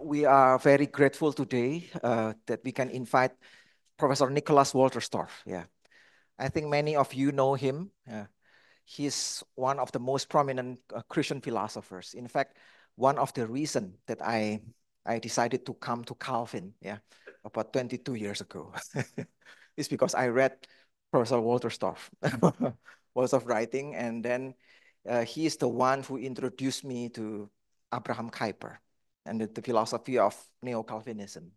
We are very grateful today that we can invite Professor Nicholas Wolterstorff. Yeah, I think many of you know him. He's one of the most prominent Christian philosophers. In fact, one of the reasons that I decided to come to Calvin, about 22 years ago, is because I read Professor Wolterstorff, words of writing, and then he is the one who introduced me to Abraham Kuyper and the philosophy of neo-Calvinism.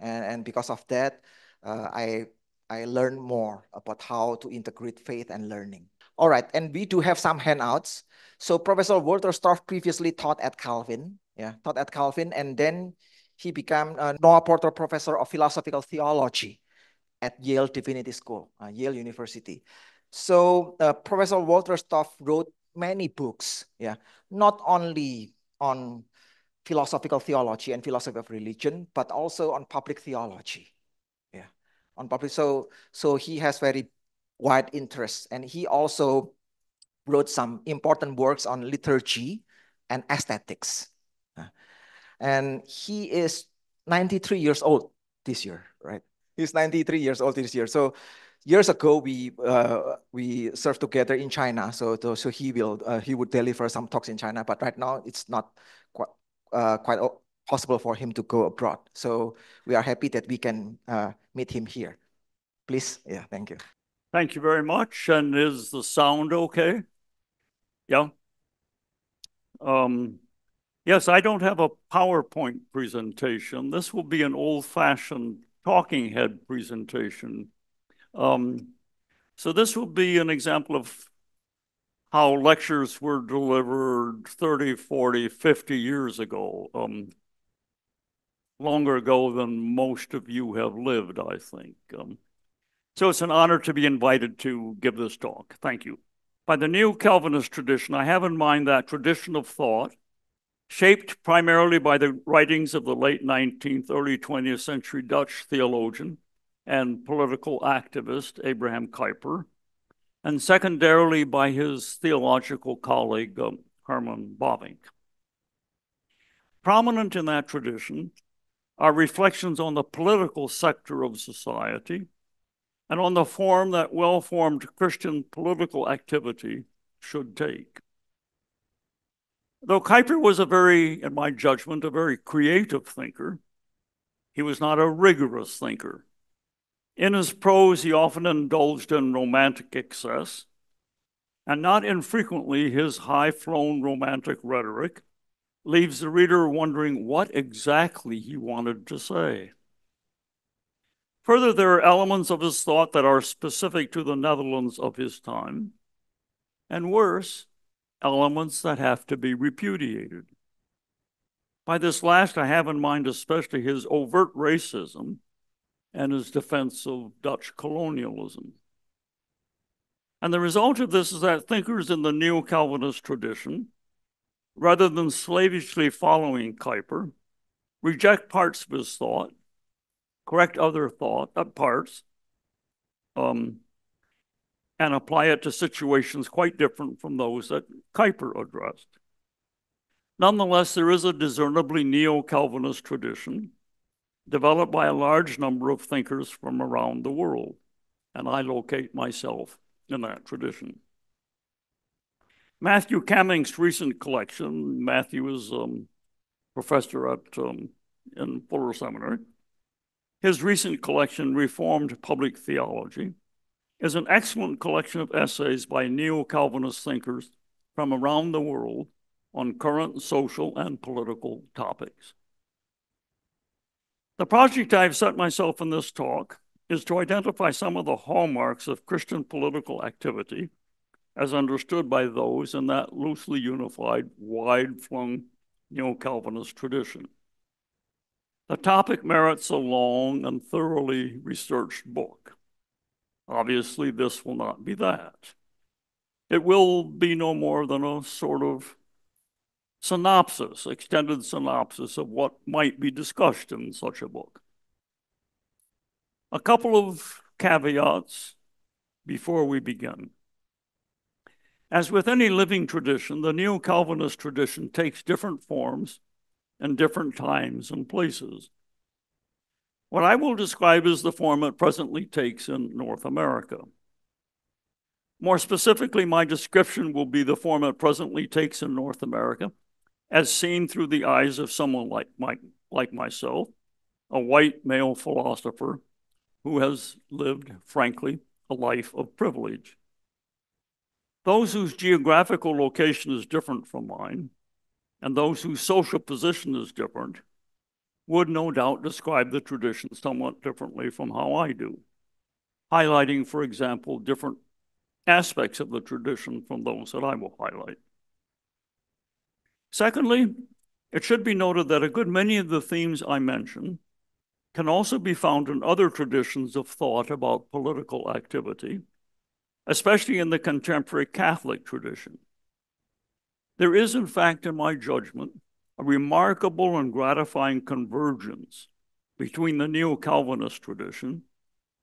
And because of that, I learned more about how to integrate faith and learning. All right, and we do have some handouts. So Professor Wolterstorff previously taught at Calvin, and then he became a Noah Porter Professor of Philosophical Theology at Yale Divinity School, Yale University. So Professor Wolterstorff wrote many books, not only on philosophical theology and philosophy of religion, but also on public theology. On public, so he has very wide interests, and he also wrote some important works on liturgy and aesthetics. And he is 93 years old this year, right? He's 93 years old this year. So years ago, we served together in China. So he would deliver some talks in China, but right now it's not quite possible for him to go abroad. So we are happy that we can meet him here. Please, thank you. Thank you very much. And is the sound okay? Yeah. Yes, I don't have a PowerPoint presentation. This will be an old-fashioned talking head presentation. So this will be an example of how lectures were delivered 30, 40, 50 years ago, longer ago than most of you have lived, I think. So it's an honor to be invited to give this talk. Thank you. By the neo-Calvinist tradition, I have in mind that tradition of thought shaped primarily by the writings of the late 19th, early 20th century Dutch theologian and political activist Abraham Kuyper, and secondarily by his theological colleague, Herman Bavinck. Prominent in that tradition are reflections on the political sector of society and on the form that well-formed Christian political activity should take. Though Kuyper was in my judgment, a very creative thinker, he was not a rigorous thinker. In his prose, he often indulged in romantic excess, and not infrequently his high-flown romantic rhetoric leaves the reader wondering what exactly he wanted to say. Further, there are elements of his thought that are specific to the Netherlands of his time, and worse, elements that have to be repudiated. By this last, I have in mind especially his overt racism and his defense of Dutch colonialism. And the result of this is that thinkers in the neo-Calvinist tradition, rather than slavishly following Kuyper, reject parts of his thought, correct other parts, and apply it to situations quite different from those that Kuyper addressed. Nonetheless, there is a discernibly neo-Calvinist tradition developed by a large number of thinkers from around the world, and I locate myself in that tradition. Matthew Camming's recent collection, Matthew is professor in Fuller Seminary, his recent collection, Reformed Public Theology, is an excellent collection of essays by neo-Calvinist thinkers from around the world on current social and political topics. The project I've set myself in this talk is to identify some of the hallmarks of Christian political activity as understood by those in that loosely unified, wide-flung neo-Calvinist tradition. The topic merits a long and thoroughly researched book. Obviously, this will not be that. It will be no more than a sort of synopsis, extended synopsis of what might be discussed in such a book. A couple of caveats before we begin. As with any living tradition, the neo-Calvinist tradition takes different forms in different times and places. What I will describe is the form it presently takes in North America. More specifically, my description will be the form it presently takes in North America, as seen through the eyes of someone like myself, a white male philosopher who has lived, frankly, a life of privilege. Those whose geographical location is different from mine, and those whose social position is different, would no doubt describe the tradition somewhat differently from how I do, highlighting, for example, different aspects of the tradition from those that I will highlight. Secondly, it should be noted that a good many of the themes I mention can also be found in other traditions of thought about political activity, especially in the contemporary Catholic tradition. There is, in fact, in my judgment, a remarkable and gratifying convergence between the Neo-Calvinist tradition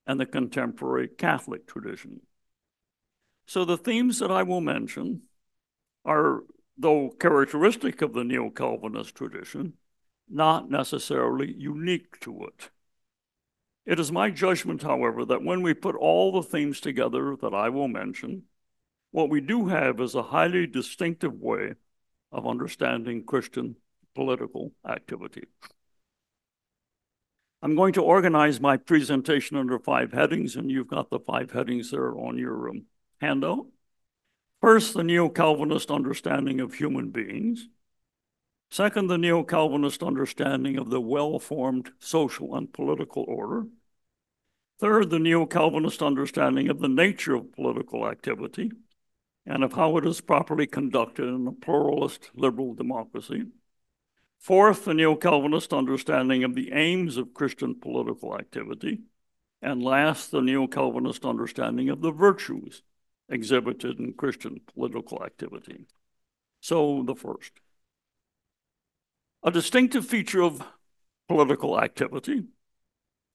and the contemporary Catholic tradition. So the themes that I will mention are, though characteristic of the Neo-Calvinist tradition, not necessarily unique to it. It is my judgment, however, that when we put all the themes together that I will mention, what we do have is a highly distinctive way of understanding Christian political activity. I'm going to organize my presentation under 5 headings, and you've got the 5 headings there on your handout. First, the Neo-Calvinist understanding of human beings. Second, the Neo-Calvinist understanding of the well-formed social and political order. Third, the Neo-Calvinist understanding of the nature of political activity and of how it is properly conducted in a pluralist liberal democracy. Fourth, the Neo-Calvinist understanding of the aims of Christian political activity. And last, the Neo-Calvinist understanding of the virtues exhibited in Christian political activity. So the first. A distinctive feature of political activity,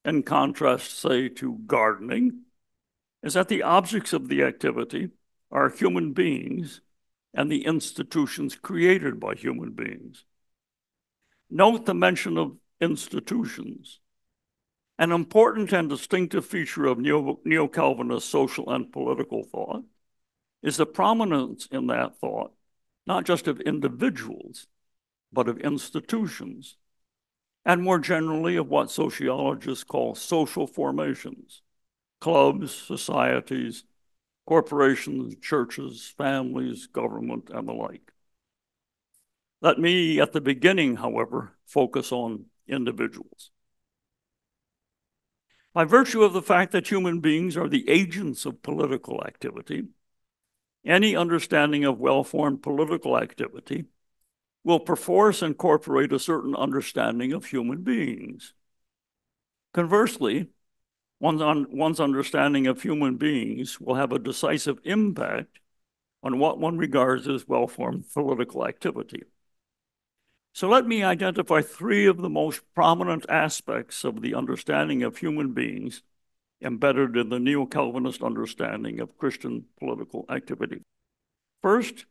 in contrast, say, to gardening, is that the objects of the activity are human beings and the institutions created by human beings. Note the mention of institutions. An important and distinctive feature of Neo-Calvinist social and political thought is the prominence in that thought, not just of individuals, but of institutions, and more generally of what sociologists call social formations, clubs, societies, corporations, churches, families, government, and the like. Let me, at the beginning, however, focus on individuals. By virtue of the fact that human beings are the agents of political activity, any understanding of well-formed political activity will perforce incorporate a certain understanding of human beings. Conversely, one's understanding of human beings will have a decisive impact on what one regards as well-formed political activity. So let me identify 3 of the most prominent aspects of the understanding of human beings embedded in the Neo-Calvinist understanding of Christian political activity. First,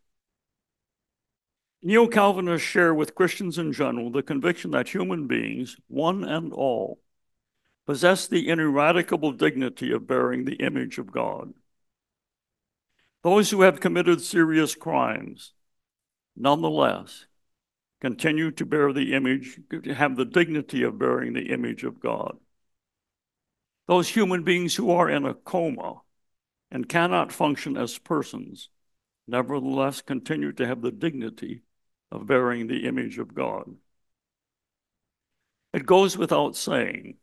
Neo-Calvinists share with Christians in general the conviction that human beings, one and all, possess the ineradicable dignity of bearing the image of God. Those who have committed serious crimes, nonetheless, continue to bear the image, to have the dignity of bearing the image of God. Those human beings who are in a coma and cannot function as persons, nevertheless continue to have the dignity of bearing the image of God. It goes without saying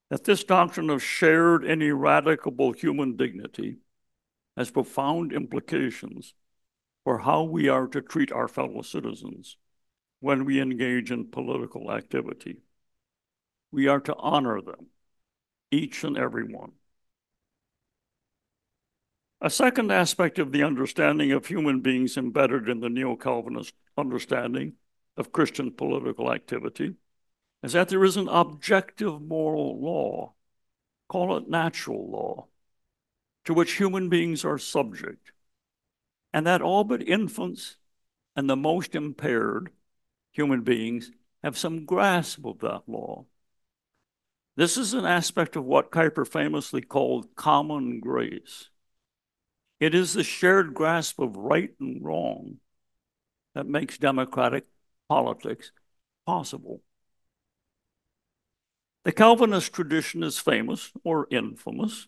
that this doctrine of shared and ineradicable human dignity has profound implications for how we are to treat our fellow citizens when we engage in political activity. We are to honor them, each and every one. A second aspect of the understanding of human beings embedded in the Neo-Calvinist understanding of Christian political activity is that there is an objective moral law, call it natural law, to which human beings are subject, and that all but infants and the most impaired human beings have some grasp of that law. This is an aspect of what Kuyper famously called common grace. It is the shared grasp of right and wrong that makes democratic politics possible. The Calvinist tradition is famous or infamous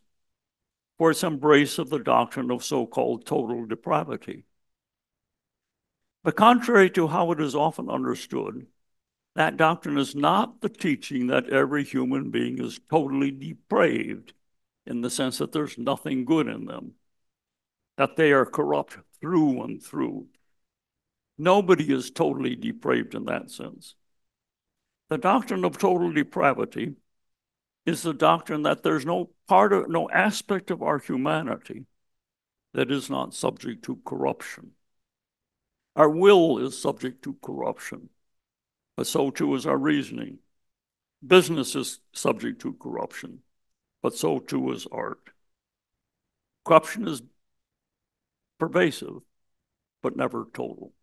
for its embrace of the doctrine of so-called total depravity. But contrary to how it is often understood, that doctrine is not the teaching that every human being is totally depraved in the sense that there's nothing good in them, that they are corrupt through and through. Nobody is totally depraved in that sense. The doctrine of total depravity is the doctrine that there's no aspect of our humanity that is not subject to corruption. Our will is subject to corruption, but so too is our reasoning. Business is subject to corruption, but so too is art. Corruption is pervasive, but never total.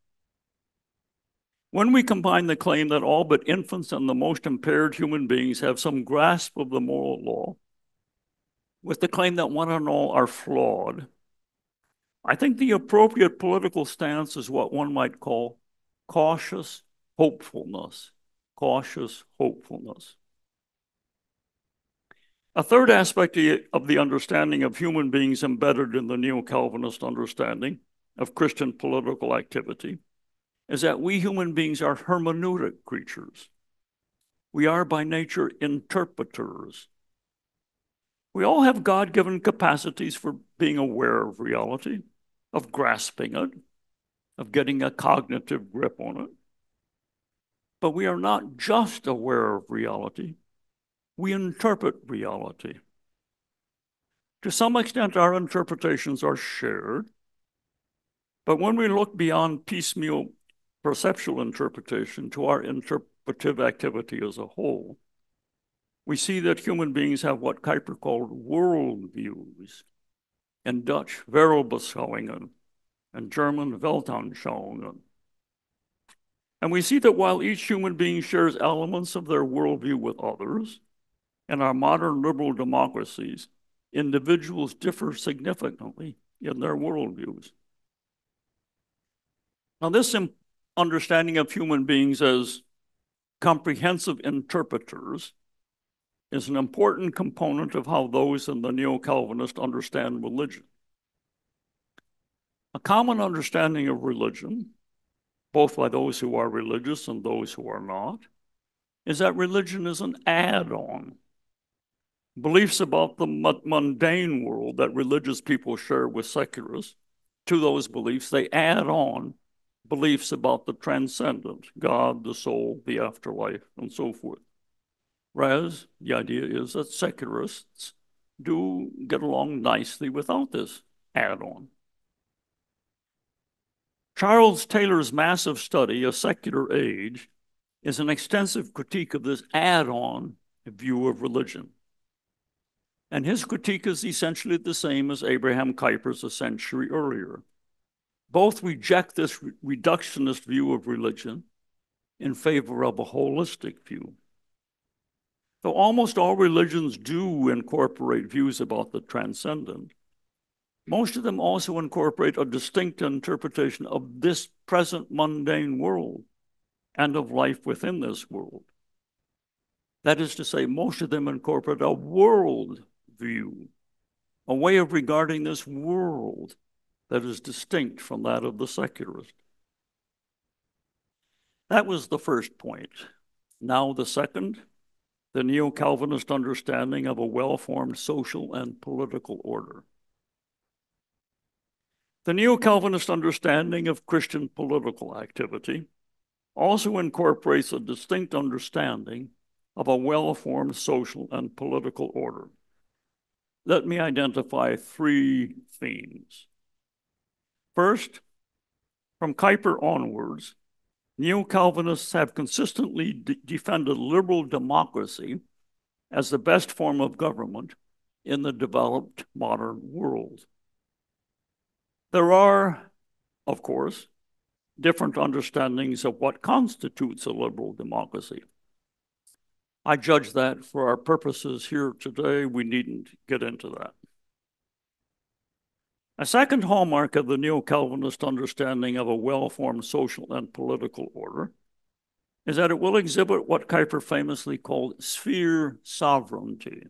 When we combine the claim that all but infants and the most impaired human beings have some grasp of the moral law with the claim that one and all are flawed, I think the appropriate political stance is what one might call cautious hopefulness. Cautious hopefulness. A third aspect of the understanding of human beings embedded in the neo-Calvinist understanding of Christian political activity is that we human beings are hermeneutic creatures. We are by nature interpreters. We all have God-given capacities for being aware of reality, of grasping it, of getting a cognitive grip on it. But we are not just aware of reality, we interpret reality. To some extent, our interpretations are shared, but when we look beyond piecemeal perceptual interpretation to our interpretive activity as a whole, we see that human beings have what Kuyper called worldviews, in Dutch Wereldbeschouwingen, and German Weltanschauungen. And we see that while each human being shares elements of their worldview with others, in our modern liberal democracies, individuals differ significantly in their worldviews. Now, this understanding of human beings as comprehensive interpreters is an important component of how those in the neo-Calvinist understand religion. A common understanding of religion, both by those who are religious and those who are not, is that religion is an add-on. Beliefs about the mundane world that religious people share with secularists, to those beliefs, they add on beliefs about the transcendent, God, the soul, the afterlife, and so forth. Whereas the idea is that secularists do get along nicely without this add-on. Charles Taylor's massive study, A Secular Age, is an extensive critique of this add-on view of religion. And his critique is essentially the same as Abraham Kuyper's a century earlier. Both reject this reductionist view of religion in favor of a holistic view. Though almost all religions do incorporate views about the transcendent, most of them also incorporate a distinct interpretation of this present mundane world and of life within this world. That is to say, most of them incorporate a world view, a way of regarding this world that is distinct from that of the secularist. That was the first point. Now the second, the neo-Calvinist understanding of a well-formed social and political order. The neo-Calvinist understanding of Christian political activity also incorporates a distinct understanding of a well-formed social and political order. Let me identify three themes. First, from Kuyper onwards, neo-Calvinists have consistently defended liberal democracy as the best form of government in the developed modern world. There are, of course, different understandings of what constitutes a liberal democracy. I judge that for our purposes here today, we needn't get into that. A second hallmark of the neo-Calvinist understanding of a well-formed social and political order is that it will exhibit what Kuyper famously called sphere sovereignty.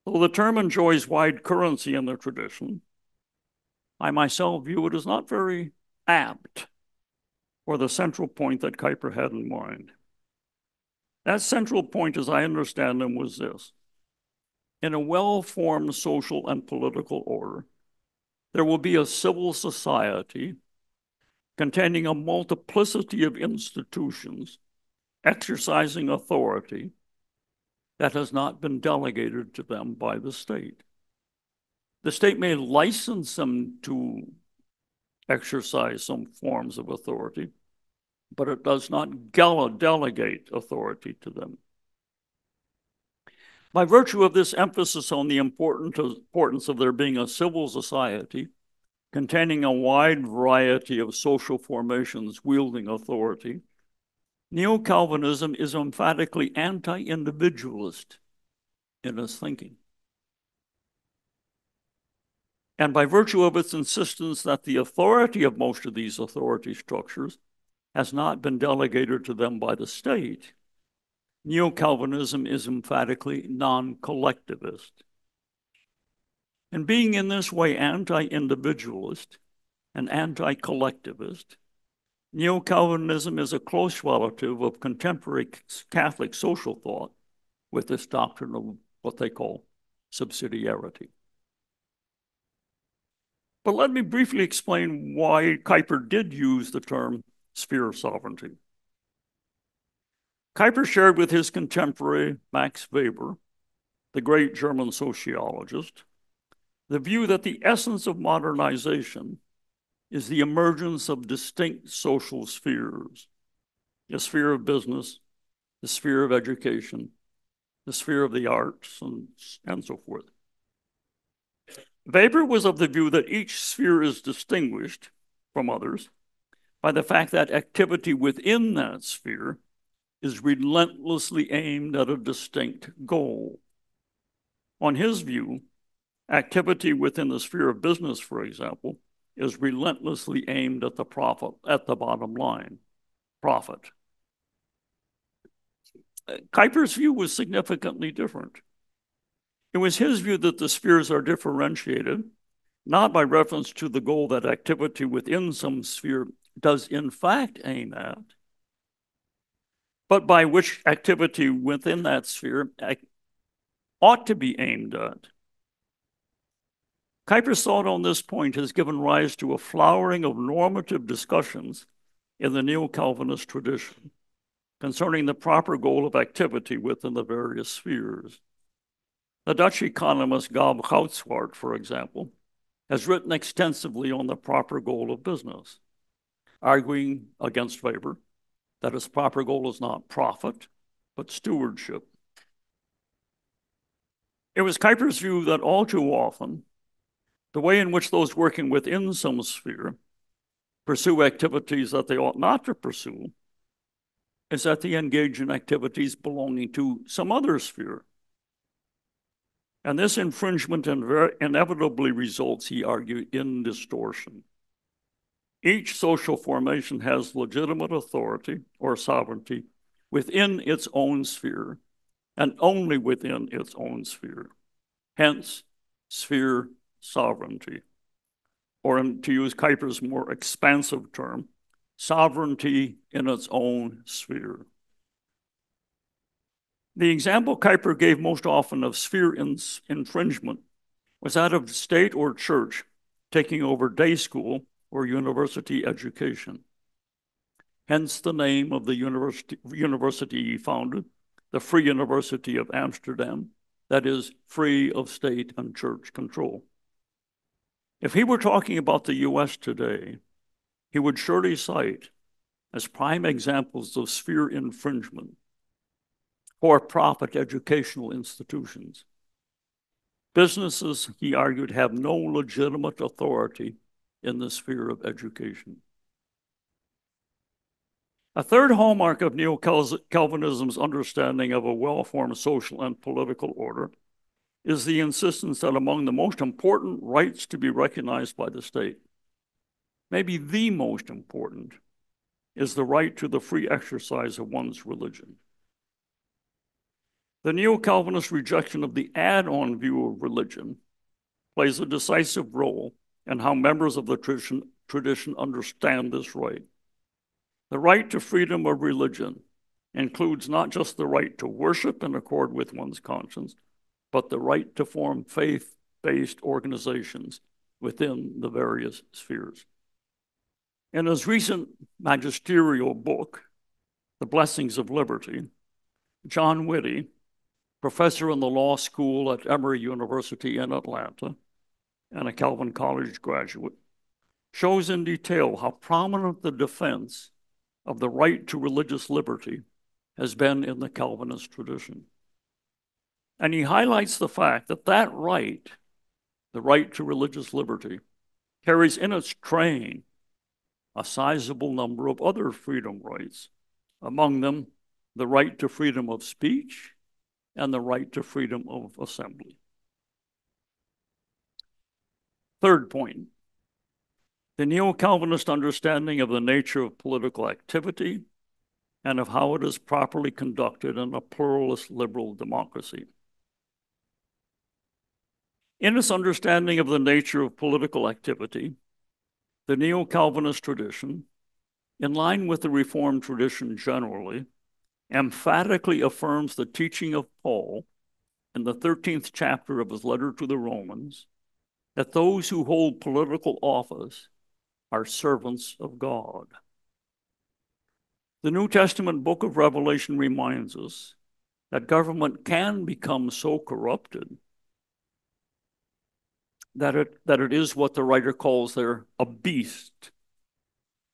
Though the term enjoys wide currency in the tradition, I myself view it as not very apt for the central point that Kuyper had in mind. That central point, as I understand him, was this. In a well-formed social and political order, there will be a civil society containing a multiplicity of institutions exercising authority that has not been delegated to them by the state. The state may license them to exercise some forms of authority, but it does not delegate authority to them. By virtue of this emphasis on the importance of there being a civil society containing a wide variety of social formations wielding authority, Neo-Calvinism is emphatically anti-individualist in its thinking. And by virtue of its insistence that the authority of most of these authority structures has not been delegated to them by the state, Neo-Calvinism is emphatically non-collectivist. And being in this way anti-individualist and anti-collectivist, Neo-Calvinism is a close relative of contemporary Catholic social thought with this doctrine of what they call subsidiarity. But let me briefly explain why Kuyper did use the term sphere sovereignty. Kuyper shared with his contemporary Max Weber, the great German sociologist, the view that the essence of modernization is the emergence of distinct social spheres, the sphere of business, the sphere of education, the sphere of the arts, and so forth. Weber was of the view that each sphere is distinguished from others by the fact that activity within that sphere is relentlessly aimed at a distinct goal. On his view, activity within the sphere of business, for example, is relentlessly aimed at the profit, at the bottom line, profit. Kuyper's view was significantly different. It was his view that the spheres are differentiated, not by reference to the goal that activity within some sphere does in fact aim at, but by which activity within that sphere ought to be aimed at. Kuyper's thought on this point has given rise to a flowering of normative discussions in the neo-Calvinist tradition concerning the proper goal of activity within the various spheres. The Dutch economist Gab Goudswaard, for example, has written extensively on the proper goal of business, arguing against Weber that its proper goal is not profit, but stewardship. It was Kuyper's view that all too often, the way in which those working within some sphere pursue activities that they ought not to pursue is that they engage in activities belonging to some other sphere. And this infringement inevitably results, he argued, in distortion. Each social formation has legitimate authority or sovereignty within its own sphere and only within its own sphere. Hence, sphere sovereignty, or to use Kuyper's more expansive term, sovereignty in its own sphere. The example Kuyper gave most often of sphere infringement was that of state or church taking over day school or university education. Hence the name of the university he founded, the Free University of Amsterdam, that is, free of state and church control. If he were talking about the US today, he would surely cite as prime examples of sphere infringement for-profit educational institutions. Businesses, he argued, have no legitimate authority in the sphere of education. A third hallmark of Neo-Calvinism's understanding of a well-formed social and political order is the insistence that among the most important rights to be recognized by the state, maybe the most important, is the right to the free exercise of one's religion. The Neo-Calvinist rejection of the add-on view of religion plays a decisive role in how members of the tradition understand this right. The right to freedom of religion includes not just the right to worship in accord with one's conscience, but the right to form faith-based organizations within the various spheres. In his recent magisterial book, The Blessings of Liberty, John Whitty, professor in the law school at Emory University in Atlanta and a Calvin College graduate, shows in detail how prominent the defense of the right to religious liberty has been in the Calvinist tradition. And he highlights the fact that that right, the right to religious liberty, carries in its train a sizable number of other freedom rights, among them the right to freedom of speech and the right to freedom of assembly. Third point, the Neo-Calvinist understanding of the nature of political activity and of how it is properly conducted in a pluralist liberal democracy. In its understanding of the nature of political activity, the Neo-Calvinist tradition, in line with the Reformed tradition generally, emphatically affirms the teaching of Paul in the 13th chapter of his letter to the Romans that those who hold political office are servants of God. The New Testament book of Revelation reminds us that government can become so corrupted that it is what the writer calls there a beast.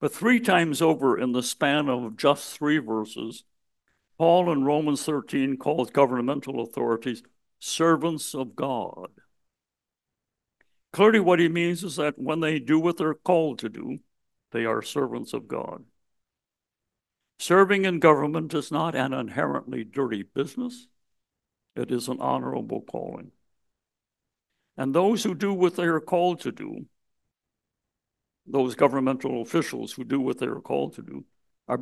But 3 times over in the span of just 3 verses, Paul in Romans 13 calls governmental authorities servants of God. Clearly what he means is that when they do what they're called to do, they are servants of God. Serving in government is not an inherently dirty business. It is an honorable calling. And those who do what they are called to do, those governmental officials who do what they are called to do, are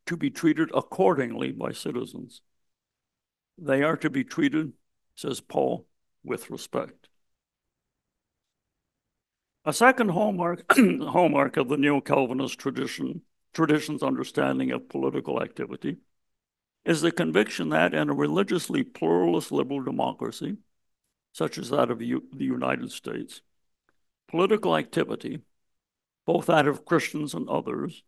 to be treated accordingly by citizens. They are to be treated, says Paul, with respect. A second hallmark of the Neo-Calvinist tradition's understanding of political activity is the conviction that in a religiously pluralist liberal democracy, such as that of the United States, political activity, both that of Christians and others,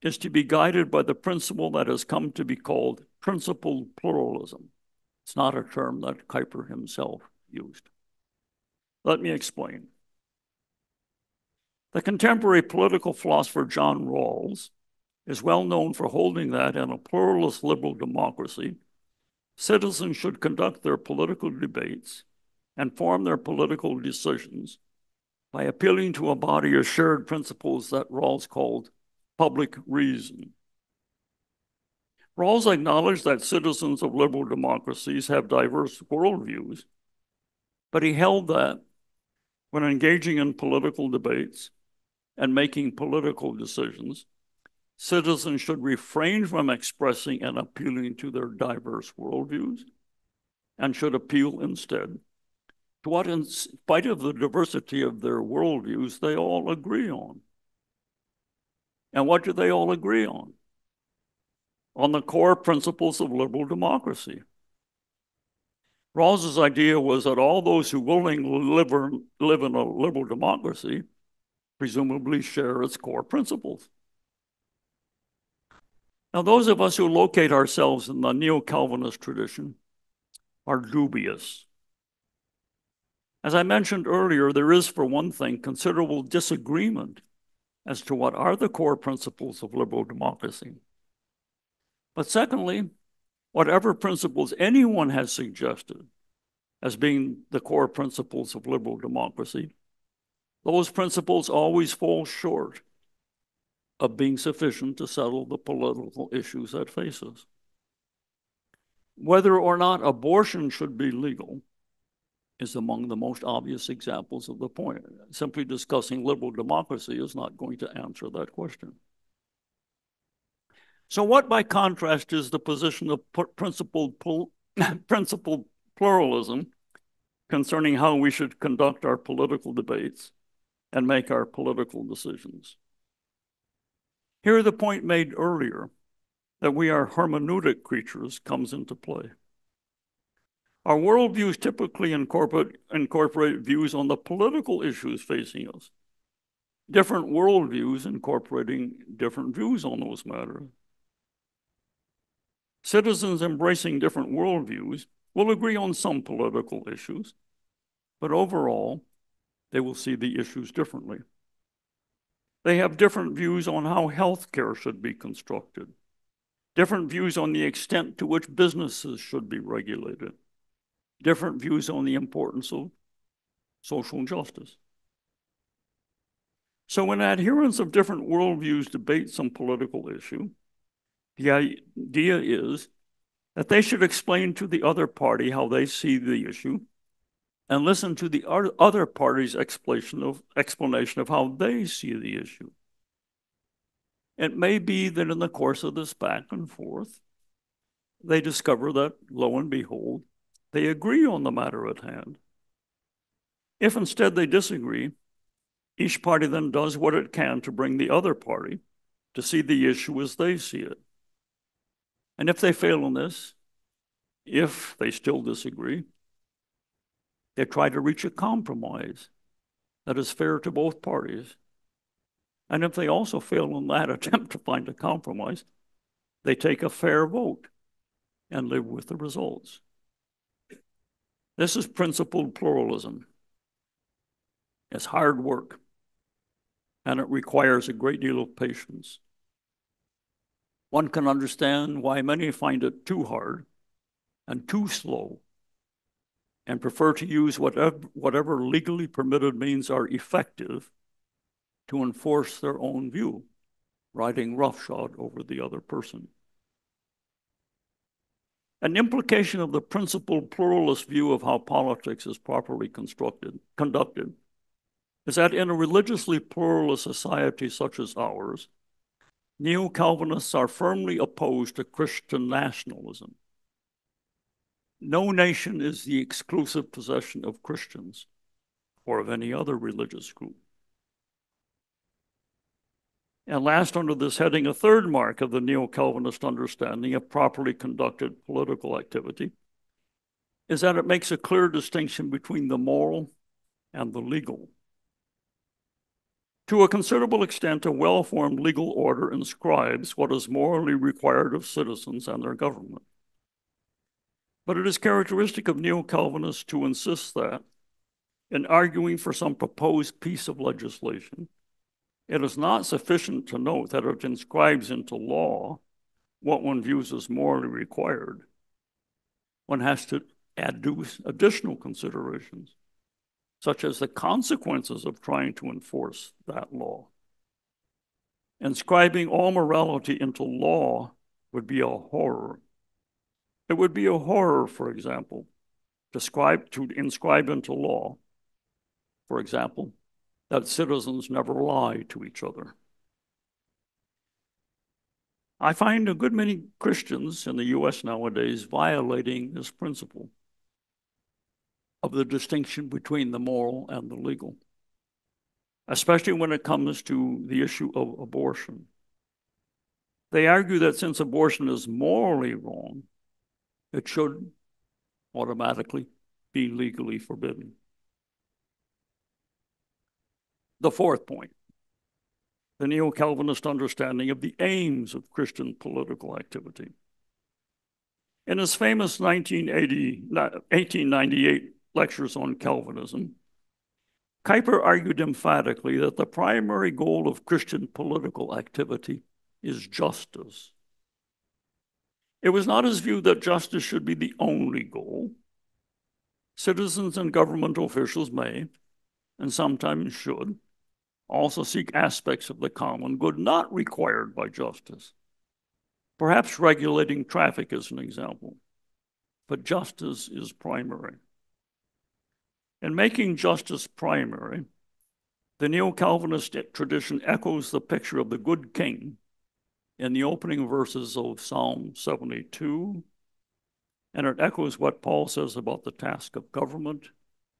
is to be guided by the principle that has come to be called principled pluralism. It's not a term that Kuyper himself used. Let me explain. The contemporary political philosopher John Rawls is well known for holding that in a pluralist liberal democracy, citizens should conduct their political debates and form their political decisions by appealing to a body of shared principles that Rawls called public reason. Rawls acknowledged that citizens of liberal democracies have diverse worldviews, but he held that when engaging in political debates and making political decisions, citizens should refrain from expressing and appealing to their diverse worldviews and should appeal instead to what, in spite of the diversity of their worldviews, they all agree on. And what do they all agree on? On the core principles of liberal democracy. Rawls's idea was that all those who willingly live in a liberal democracy presumably share its core principles. Now, those of us who locate ourselves in the Neo-Calvinist tradition are dubious. As I mentioned earlier, there is, for one thing, considerable disagreement as to what are the core principles of liberal democracy. But secondly, whatever principles anyone has suggested as being the core principles of liberal democracy, those principles always fall short of being sufficient to settle the political issues that face us. Whether or not abortion should be legal is among the most obvious examples of the point. Simply discussing liberal democracy is not going to answer that question. So what, by contrast, is the position of principled pluralism concerning how we should conduct our political debates and make our political decisions? Here, the point made earlier that we are hermeneutic creatures comes into play. Our worldviews typically incorporate views on the political issues facing us, different worldviews incorporating different views on those matters. Citizens embracing different worldviews will agree on some political issues, but overall, they will see the issues differently. They have different views on how healthcare should be constructed, different views on the extent to which businesses should be regulated, different views on the importance of social justice. So when adherents of different worldviews debate some political issue, the idea is that they should explain to the other party how they see the issue and listen to the other party's explanation of how they see the issue. It may be that in the course of this back and forth, they discover that, lo and behold, they agree on the matter at hand. If instead they disagree, each party then does what it can to bring the other party to see the issue as they see it. And if they fail in this, if they still disagree, they try to reach a compromise that is fair to both parties. And if they also fail in that attempt to find a compromise, they take a fair vote and live with the results. This is principled pluralism. It's hard work, and it requires a great deal of patience. One can understand why many find it too hard and too slow and prefer to use whatever legally permitted means are effective to enforce their own view, riding roughshod over the other person. An implication of the principled pluralist view of how politics is properly conducted is that in a religiously pluralist society such as ours, neo-Calvinists are firmly opposed to Christian nationalism. No nation is the exclusive possession of Christians or of any other religious group. And last, under this heading, a third mark of the neo-Calvinist understanding of properly conducted political activity is that it makes a clear distinction between the moral and the legal. To a considerable extent, a well-formed legal order inscribes what is morally required of citizens and their government. But it is characteristic of neo-Calvinists to insist that, in arguing for some proposed piece of legislation, it is not sufficient to note that it inscribes into law what one views as morally required. One has to add additional considerations, such as the consequences of trying to enforce that law. Inscribing all morality into law would be a horror. It would be a horror, for example, to inscribe into law, for example, that citizens never lie to each other. I find a good many Christians in the US nowadays violating this principle of the distinction between the moral and the legal, especially when it comes to the issue of abortion. They argue that since abortion is morally wrong, it should automatically be legally forbidden. The fourth point, the neo-Calvinist understanding of the aims of Christian political activity. In his famous 1898 lectures on Calvinism, Kuyper argued emphatically that the primary goal of Christian political activity is justice. It was not his view that justice should be the only goal. Citizens and government officials may, and sometimes should, also seek aspects of the common good not required by justice. Perhaps regulating traffic is an example, but justice is primary. In making justice primary, the Neo-Calvinist tradition echoes the picture of the good king in the opening verses of Psalm 72, and it echoes what Paul says about the task of government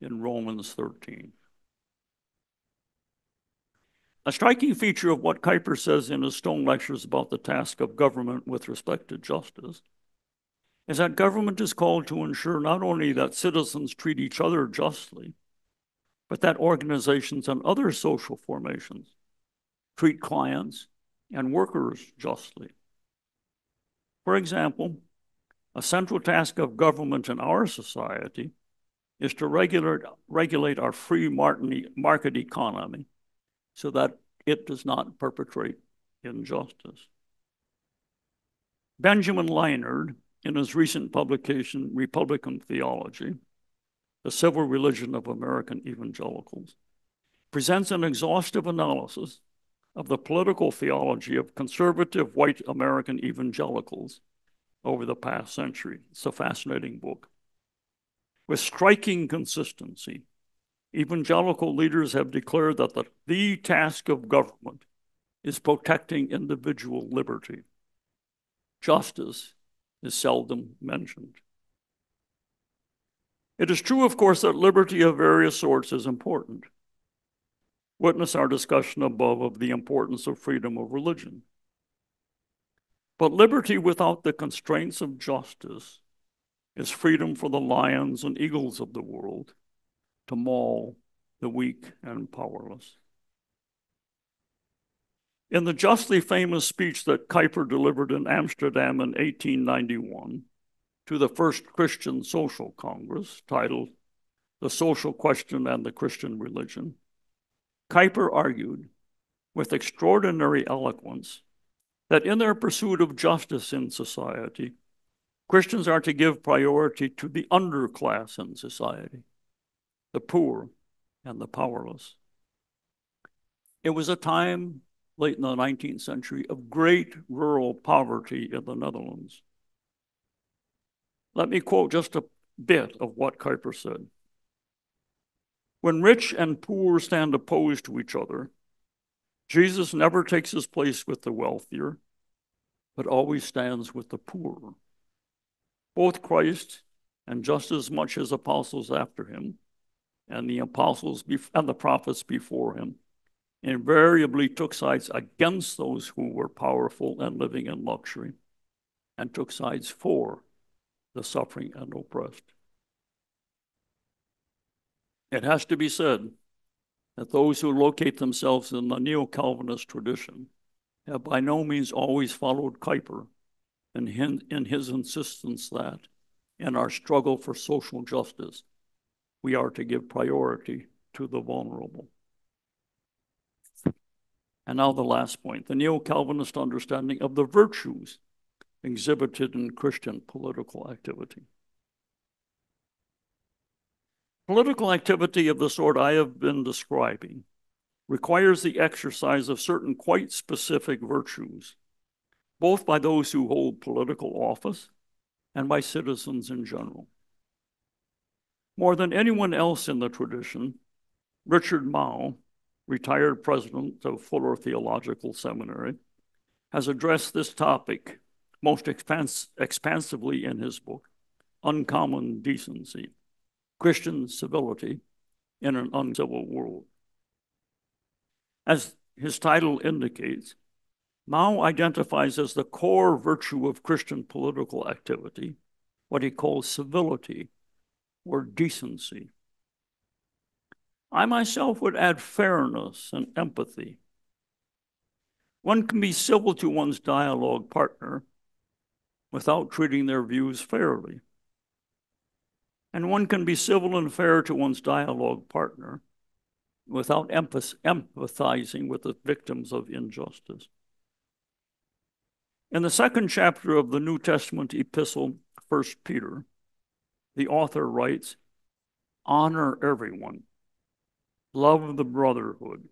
in Romans 13. A striking feature of what Kuyper says in his Stone Lectures about the task of government with respect to justice is that government is called to ensure not only that citizens treat each other justly, but that organizations and other social formations treat clients and workers justly. For example, a central task of government in our society is to regulate our free market economy so that it does not perpetrate injustice. Benjamin Leinard, in his recent publication, Republican Theology, The Civil Religion of American Evangelicals, presents an exhaustive analysis of the political theology of conservative white American evangelicals over the past century. It's a fascinating book. With striking consistency, evangelical leaders have declared that the task of government is protecting individual liberty. Justice is seldom mentioned. It is true, of course, that liberty of various sorts is important. Witness our discussion above of the importance of freedom of religion. But liberty without the constraints of justice is freedom for the lions and eagles of the world to maul the weak and powerless. In the justly famous speech that Kuyper delivered in Amsterdam in 1891 to the first Christian Social Congress, titled The Social Question and the Christian Religion, Kuyper argued with extraordinary eloquence that in their pursuit of justice in society, Christians are to give priority to the underclass in society, the poor and the powerless. It was a time late in the 19th century of great rural poverty in the Netherlands. Let me quote just a bit of what Kuyper said. When rich and poor stand opposed to each other, Jesus never takes his place with the wealthier, but always stands with the poor. Both Christ and just as much his apostles after him, and the apostles and the prophets before him, invariably took sides against those who were powerful and living in luxury, and took sides for the suffering and oppressed. It has to be said that those who locate themselves in the Neo-Calvinist tradition have by no means always followed Kuyper in his insistence that in our struggle for social justice, we are to give priority to the vulnerable. And now the last point, the Neo-Calvinist understanding of the virtues exhibited in Christian political activity. Political activity of the sort I have been describing requires the exercise of certain quite specific virtues, both by those who hold political office and by citizens in general. More than anyone else in the tradition, Richard Mao, retired president of Fuller Theological Seminary, has addressed this topic most expansively in his book, Uncommon Decency, Christian Civility in an Uncivil World. As his title indicates, Mao identifies as the core virtue of Christian political activity what he calls civility or decency. I myself would add fairness and empathy. One can be civil to one's dialogue partner without treating their views fairly. And one can be civil and fair to one's dialogue partner without empathizing with the victims of injustice. In the second chapter of the New Testament epistle, 1 Peter, the author writes, "Honor everyone, love the brotherhood,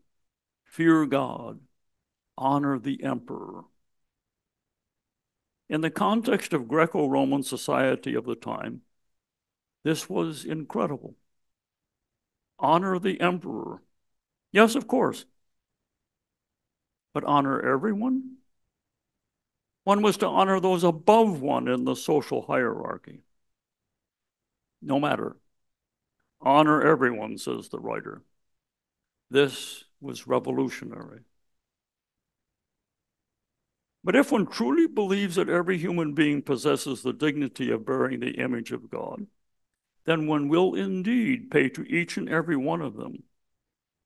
fear God, honor the emperor. In the context of Greco-Roman society of the time, this was incredible. Honor the emperor. Yes, of course. But honor everyone? One was to honor those above one in the social hierarchy. No matter. Honor everyone, says the writer. This was revolutionary. But if one truly believes that every human being possesses the dignity of bearing the image of God, then one will indeed pay to each and every one of them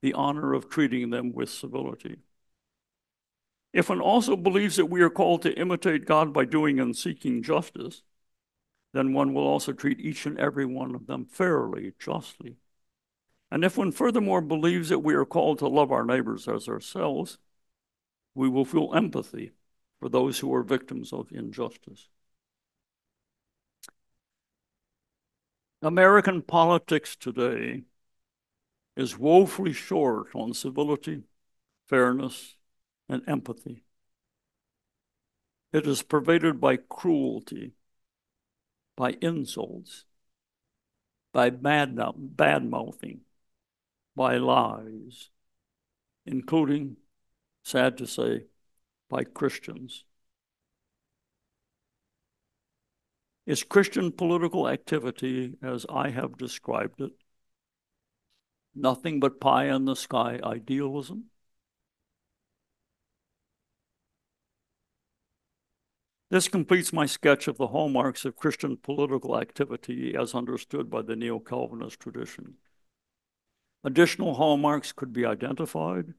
the honor of treating them with civility. If one also believes that we are called to imitate God by doing and seeking justice, then one will also treat each and every one of them fairly, justly. And if one furthermore believes that we are called to love our neighbors as ourselves, we will feel empathy for those who are victims of injustice. American politics today is woefully short on civility, fairness, and empathy. It is pervaded by cruelty, by insults, by bad-mouthing, by lies, including, sad to say, by Christians. Is Christian political activity, as I have described it, nothing but pie-in-the-sky idealism? This completes my sketch of the hallmarks of Christian political activity as understood by the Neo-Calvinist tradition. Additional hallmarks could be identified,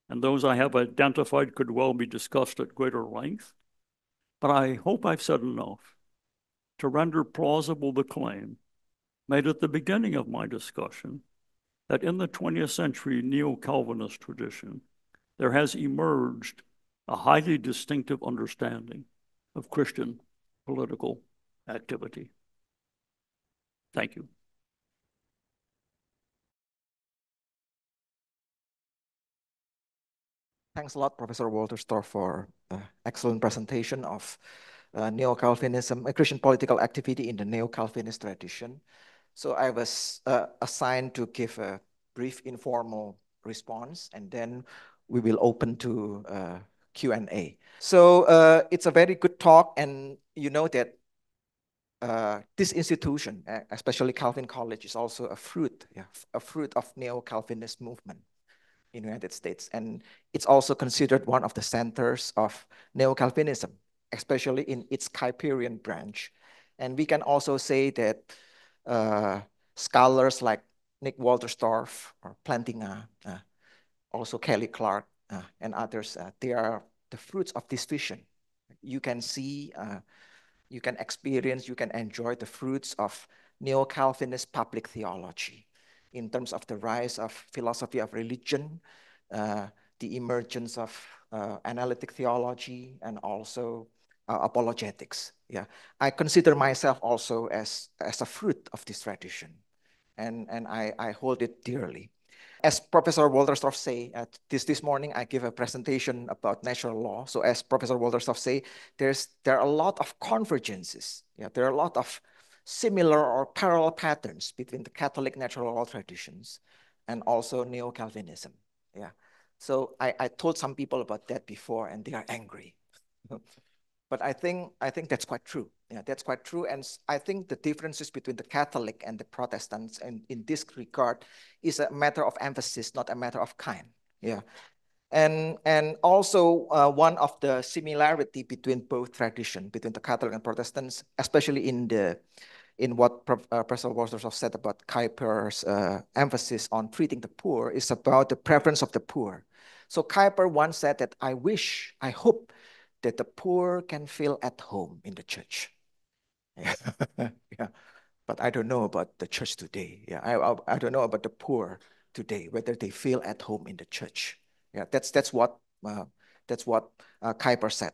and those I have identified could well be discussed at greater length, but I hope I've said enough to render plausible the claim made at the beginning of my discussion that in the 20th century Neo-Calvinist tradition, there has emerged a highly distinctive understanding of Christian political activity. Thank you. Thanks a lot, Professor Wolterstorff, for the excellent presentation of Neo-Calvinism, Christian political activity in the Neo-Calvinist tradition. So I was assigned to give a brief informal response, and then we will open to Q&A. So it's a very good talk, and you know that this institution, especially Calvin College, is also a fruit of Neo-Calvinist movement in the United States. And it's also considered one of the centers of Neo-Calvinism, especially in its Kuyperian branch. And we can also say that scholars like Nick Wolterstorff or Plantinga, also Kelly Clark and others, they are the fruits of this vision. You can see, you can experience, you can enjoy the fruits of Neo-Calvinist public theology in terms of the rise of philosophy of religion, the emergence of analytic theology, and also apologetics. Yeah, I consider myself also as a fruit of this tradition, and I hold it dearly. As Professor Wolterstorff say, this morning I give a presentation about natural law. So as Professor Wolterstorff say, there are a lot of convergences. Yeah, there are a lot of similar or parallel patterns between the Catholic natural law traditions and also Neo-Calvinism. Yeah, so I told some people about that before, and they are angry. But I think that's quite true. Yeah, that's quite true. And I think the differences between the Catholic and the Protestants in this regard is a matter of emphasis, not a matter of kind. Yeah. And also one of the similarity between both tradition, between the Catholic and Protestants, especially in what Professor Wolterstorff said about Kuyper's emphasis on treating the poor, is about the preference of the poor. So Kuyper once said that I hope that the poor can feel at home in the church. Yeah. Yeah. But I don't know about the church today. Yeah, I don't know about the poor today, whether they feel at home in the church. Yeah, that's what Kuyper said.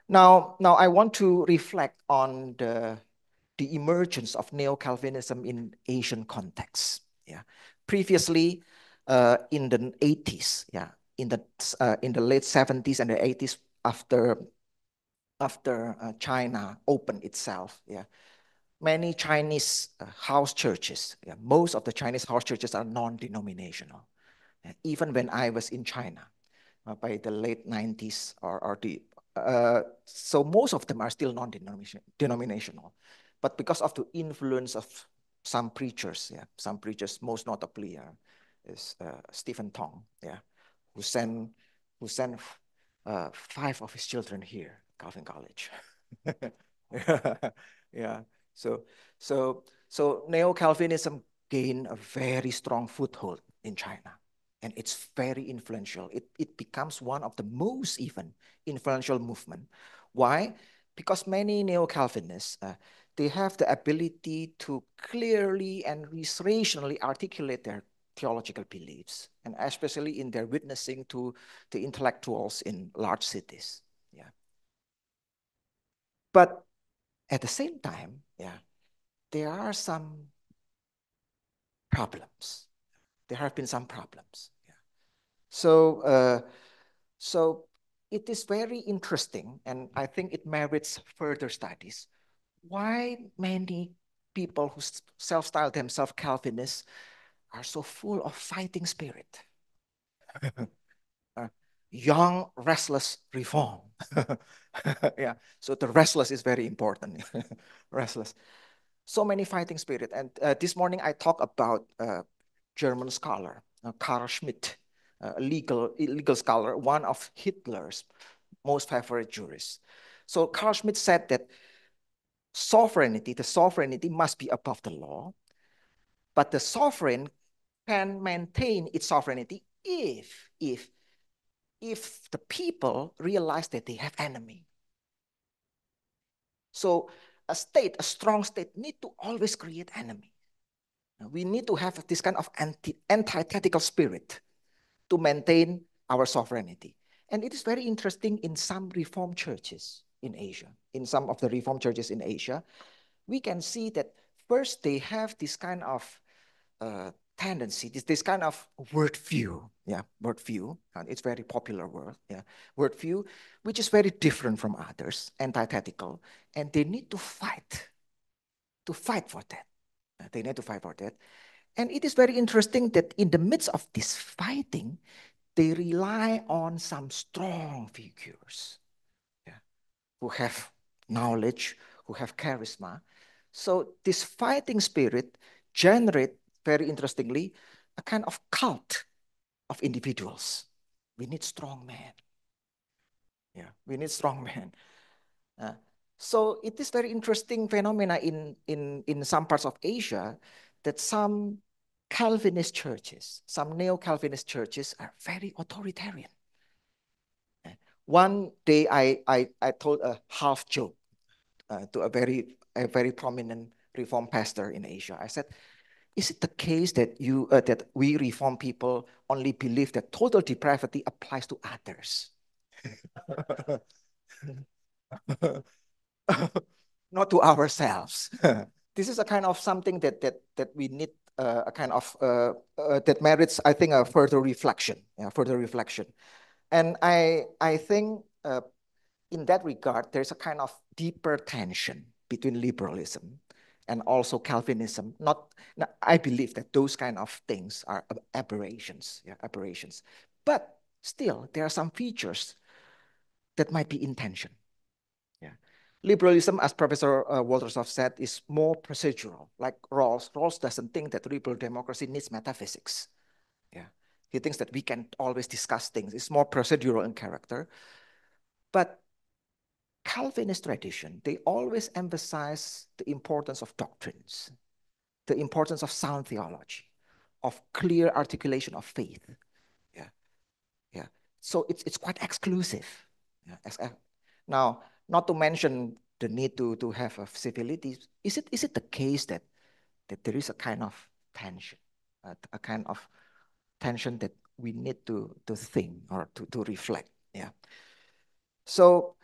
Now I want to reflect on the emergence of Neo-Calvinism in Asian contexts. Yeah, previously in the 80s, yeah, in the late 70s and the 80s after China opened itself. Yeah, many Chinese house churches. Yeah, most of the Chinese house churches are non-denominational. Even when I was in China by the late 90s so most of them are still non-denominational. But because of the influence of some preachers, most notably is Stephen Tong, who sent 5 of his children here, Calvin College. Yeah. So neo-Calvinism gained a very strong foothold in China, and it's very influential. It becomes one of the most even influential movement. Why? Because many neo-Calvinists, they have the ability to clearly and rationally articulate their theological beliefs, and especially in their witnessing to the intellectuals in large cities. Yeah. But at the same time, there are some problems. There have been some problems. Yeah. So it is very interesting, and I think it merits further studies, why many people who self-style themselves Calvinists are so full of fighting spirit. Young, restless reform. Yeah, so the restless is very important. Restless. So many fighting spirit. And this morning I talked about German scholar, Carl Schmitt, a legal scholar, one of Hitler's most favorite jurists. So Carl Schmitt said that the sovereignty must be above the law, but the sovereign can maintain its sovereignty if the people realize that they have enemy. So a strong state need to always create enemy. We need to have this kind of antithetical spirit to maintain our sovereignty. And it is very interesting in some Reformed churches in Asia. In some of the Reformed churches in Asia, we can see that first they have this kind of tendency, this kind of worldview, worldview, and it's very popular word, worldview, which is very different from others, antithetical, and they need to fight for that. They need to fight for that. And it is very interesting that in the midst of this fighting, they rely on some strong figures who have knowledge, who have charisma. So this fighting spirit generates, very interestingly, a kind of cult of individuals. We need strong men. Yeah, we need strong men. So it is very interesting phenomena in some parts of Asia that some Calvinist churches, some neo-Calvinist churches are very authoritarian. One day I told a half joke to a very prominent Reformed pastor in Asia. I said, is it the case that that we Reformed people only believe that total depravity applies to others? Not to ourselves. This is a kind of something that we need a kind of that merits, I think, a further reflection. And I think in that regard, there's a kind of deeper tension between liberalism and also Calvinism. I believe that those kind of things are aberrations. But still, there are some features that might be in tension. Liberalism, as Professor Wolterstorff said, is more procedural. Like Rawls doesn't think that liberal democracy needs metaphysics. He thinks that we can always discuss things. It's more procedural in character. But Calvinist tradition, they always emphasize the importance of doctrines, the importance of sound theology, of clear articulation of faith. So it's quite exclusive. Now, not to mention the need to have a civility. Is it the case that there is a kind of tension, that we need to think or to reflect? So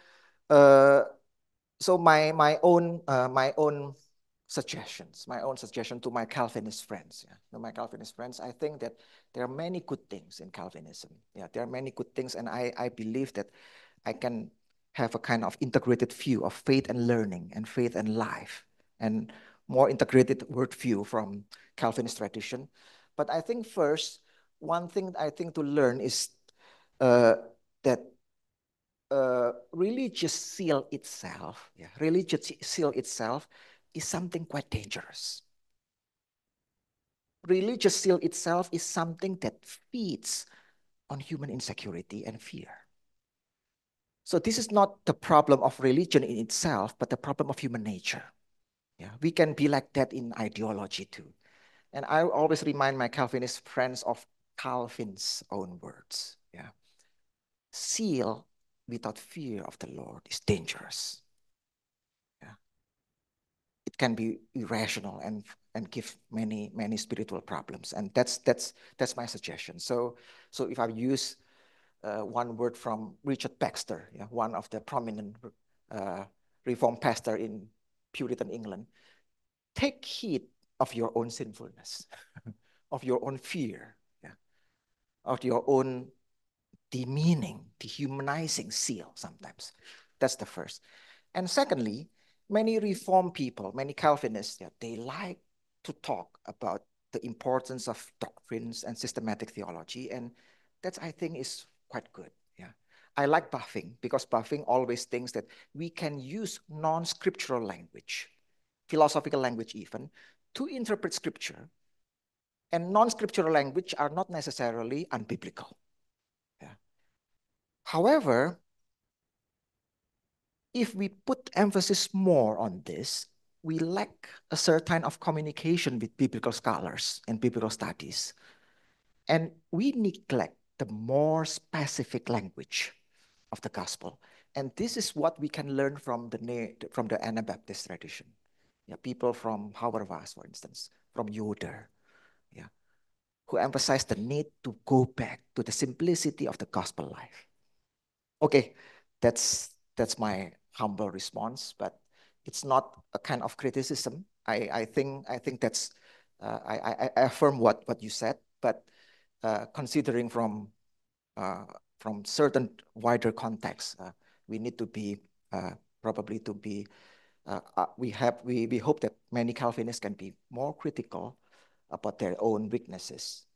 my own suggestions, my own suggestion to my Calvinist friends. Yeah, to my Calvinist friends, I think that there are many good things in Calvinism. Yeah, there are many good things, and I believe that I can have a kind of integrated view of faith and learning and faith and life, and more integrated worldview from Calvinist tradition. But I think first, one thing I think to learn is that religious zeal itself, religious zeal itself is something quite dangerous. Religious zeal itself is something that feeds on human insecurity and fear. So this is not the problem of religion in itself, but the problem of human nature. Yeah, we can be like that in ideology too. And I always remind my Calvinist friends of Calvin's own words. Yeah, zeal without fear of the Lord is dangerous. Yeah, it can be irrational and give many spiritual problems. And that's my suggestion. So if I use one word from Richard Baxter, yeah, one of the prominent Reformed pastor in Puritan England, take heed of your own sinfulness, of your own fear, yeah, of your own demeaning, dehumanizing zeal sometimes. That's the first. And secondly, many Reformed people, many Calvinists, yeah, they like to talk about the importance of doctrines and systematic theology. And that, I think, is quite good. Yeah, I like Buffing because Buffing always thinks that we can use non-scriptural language, philosophical language even, to interpret scripture. And non-scriptural language are not necessarily unbiblical. Yeah. However, if we put emphasis more on this, we lack a certain of communication with biblical scholars and biblical studies. And we neglect the more specific language of the gospel. And this is what we can learn from the Anabaptist tradition. Yeah, people from Hauerwas, for instance, from Yoder, yeah, who emphasize the need to go back to the simplicity of the gospel life. Okay, that's my humble response, but it's not a kind of criticism. I think that's I affirm what you said, but considering from certain wider context, we need to be probably to be we hope that many Calvinists can be more critical about their own weaknesses.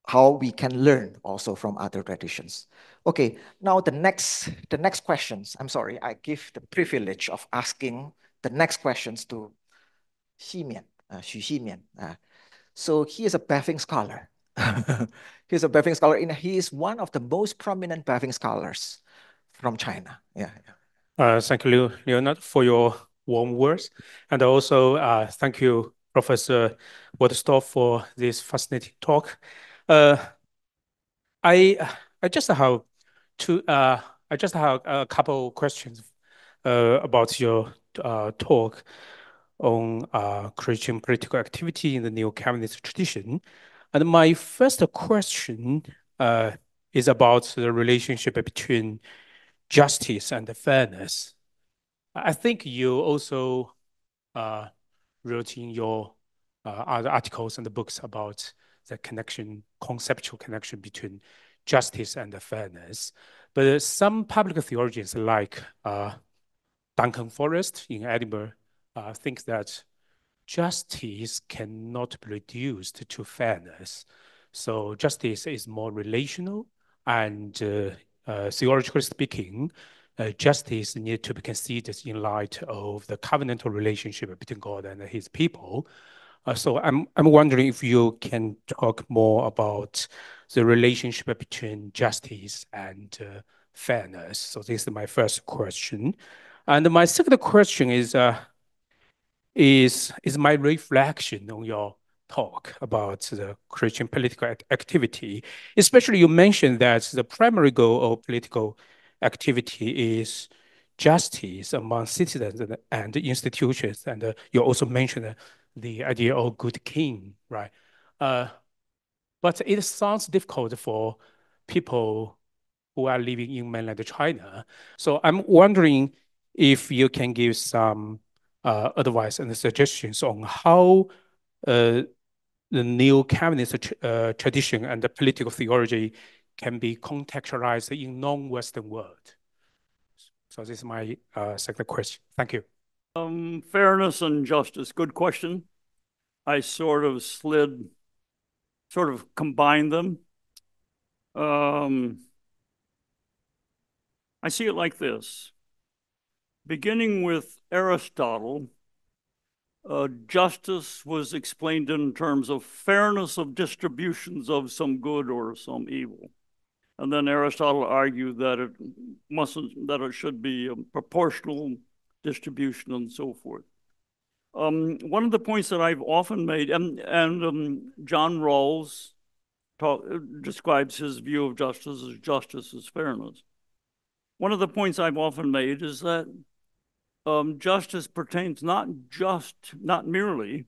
How we can learn also from other traditions. Okay, now the next questions. I'm sorry, I give the privilege of asking the next questions to Xu Ximian. So he is a Bathing scholar. He's a Bathing scholar, and he is one of the most prominent Bathing scholars from China. Yeah. Thank you, Leonard, for your warm words. And also thank you, Professor Wolterstorff, for this fascinating talk. I just have a couple questions about your talk on Christian political activity in the neo-Calvinist tradition. And my first question is about the relationship between justice and fairness. I think you also wrote in your other articles and the books about the conceptual connection between justice and fairness. But some public theologians like Duncan Forrest in Edinburgh think that justice cannot be reduced to fairness. So justice is more relational, and theologically speaking, justice needs to be considered in light of the covenantal relationship between God and his people. So I'm wondering if you can talk more about the relationship between justice and fairness. So this is my first question. And my second question is my reflection on your talk about the Christian political activity. Especially you mentioned that the primary goal of political activity is justice among citizens and institutions. And you also mentioned the idea of good king, right? But it sounds difficult for people who are living in mainland China. So I'm wondering if you can give some advice and suggestions on how the neo-Calvinist tradition and the political theology can be contextualized in non-Western world. So this is my second question. Thank you. Fairness and justice, good question. I sort of combined them. I see it like this. Beginning with Aristotle, justice was explained in terms of fairness of distributions of some good or some evil. And then Aristotle argued that it should be a proportional distribution and so forth. One of the points that I've often made, and John Rawls describes his view of justice as fairness. One of the points I've often made is that justice pertains not merely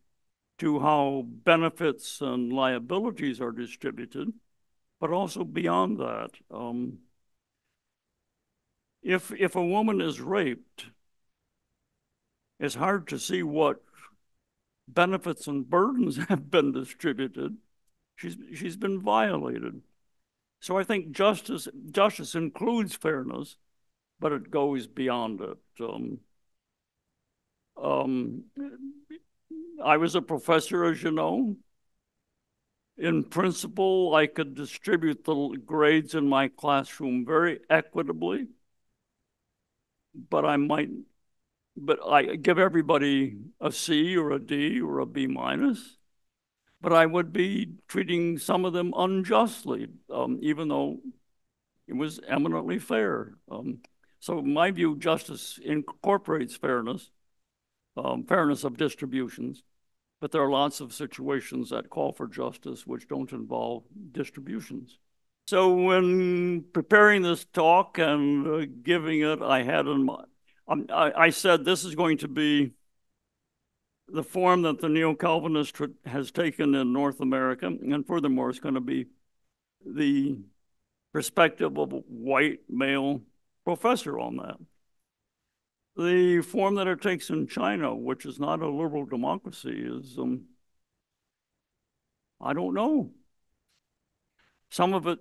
to how benefits and liabilities are distributed, but also beyond that. If a woman is raped, it's hard to see what benefits and burdens have been distributed. She's been violated. So I think justice includes fairness, but it goes beyond it. I was a professor, as you know. In principle, I could distribute the grades in my classroom very equitably, but I give everybody a C or a D or a B minus, but I would be treating some of them unjustly, even though it was eminently fair. So in my view, justice incorporates fairness of distributions, but there are lots of situations that call for justice which don't involve distributions. So when preparing this talk and giving it, I had in mind, I said this is going to be the form that the neo-Calvinist has taken in North America, and furthermore, it's going to be the perspective of a white male professor on that. The form that it takes in China, which is not a liberal democracy, is, I don't know. Some of it,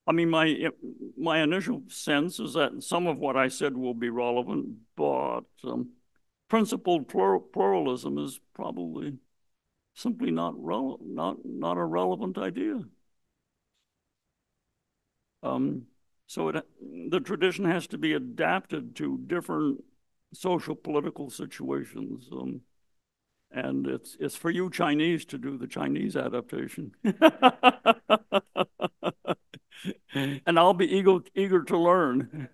I mean, my initial sense is that some of what I said will be relevant, but principled pluralism is probably simply not a relevant idea. So the tradition has to be adapted to different social political situations, and it's for you Chinese to do the Chinese adaptation. And I'll be eager to learn.